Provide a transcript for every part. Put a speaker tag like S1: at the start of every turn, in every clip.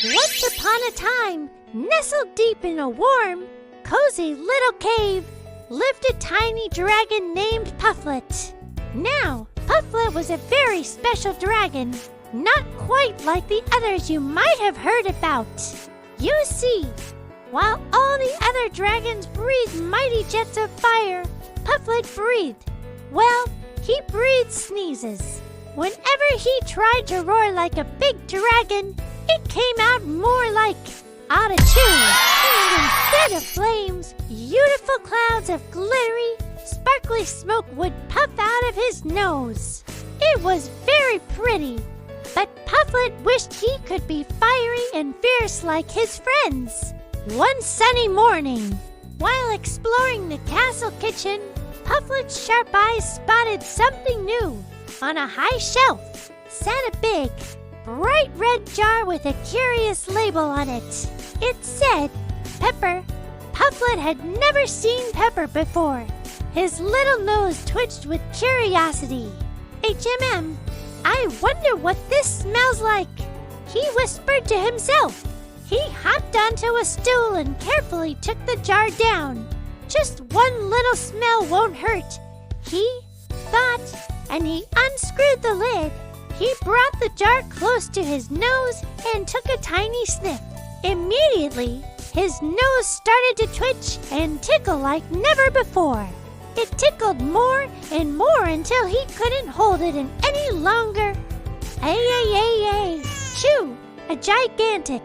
S1: Once upon a time, nestled deep in a warm, cozy little cave, lived a tiny dragon named Pufflet. Now, Pufflet was a very special dragon, not quite like the others you might have heard about. You see, while all the other dragons breathed mighty jets of fire, Pufflet breathed. Well, he breathed sneezes. Whenever he tried to roar like a big dragon, it came out more like ACHOO. And instead of flames, beautiful clouds of glittery, sparkly smoke would puff out of his nose. It was very pretty, but Pufflet wished he could be fiery and fierce like his friends. One sunny morning, while exploring the castle kitchen, Pufflet's sharp eyes spotted something new. On a high shelf sat a big, bright red jar with a curious label on it. It said, Pepper. Pufflet had never seen Pepper before. His little nose twitched with curiosity. I wonder what this smells like, he whispered to himself. He hopped onto a stool and carefully took the jar down. Just one little smell won't hurt, he thought, and he unscrewed the lid. He brought the jar close to his nose and took a tiny sniff. Immediately, his nose started to twitch and tickle like never before. It tickled more and more until he couldn't hold it in any longer. Achoo! A gigantic,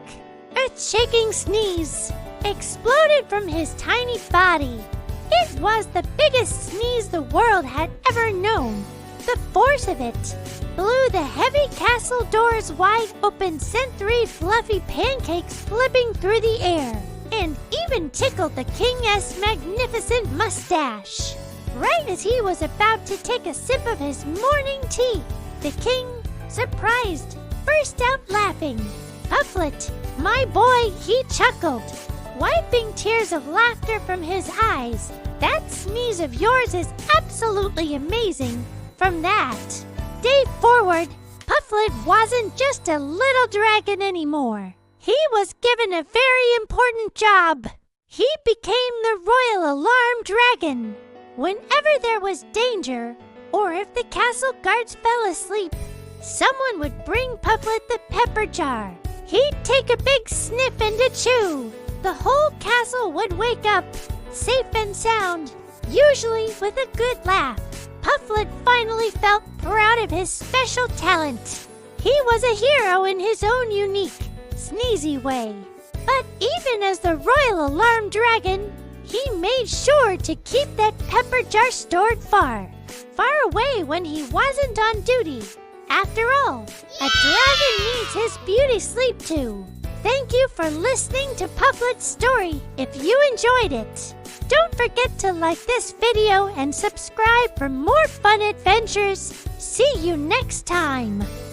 S1: earth-shaking sneeze exploded from his tiny body. It was the biggest sneeze the world had ever known. The force of it blew the heavy castle doors wide open, sent 3 fluffy pancakes flipping through the air, and even tickled the king's magnificent mustache. Right as he was about to take a sip of his morning tea, the king, surprised, burst out laughing. Pufflet, my boy, he chuckled, wiping tears of laughter from his eyes. That sneeze of yours is absolutely amazing. From that day forward, Pufflet wasn't just a little dragon anymore. He was given a very important job. He became the Royal Alarm Dragon. Whenever there was danger, or if the castle guards fell asleep, someone would bring Pufflet the pepper jar. He'd take a big sniff and a chew. The whole castle would wake up, safe and sound, usually with a good laugh. Pufflet finally felt proud of his special talent. He was a hero in his own unique, sneezy way. But even as the Royal Alarm Dragon, he made sure to keep that pepper jar stored far away when he wasn't on duty. After all, a dragon needs his beauty sleep too. Thank you for listening to Pufflet's story. If you enjoyed it, don't forget to like this video and subscribe for more fun adventures. See you next time.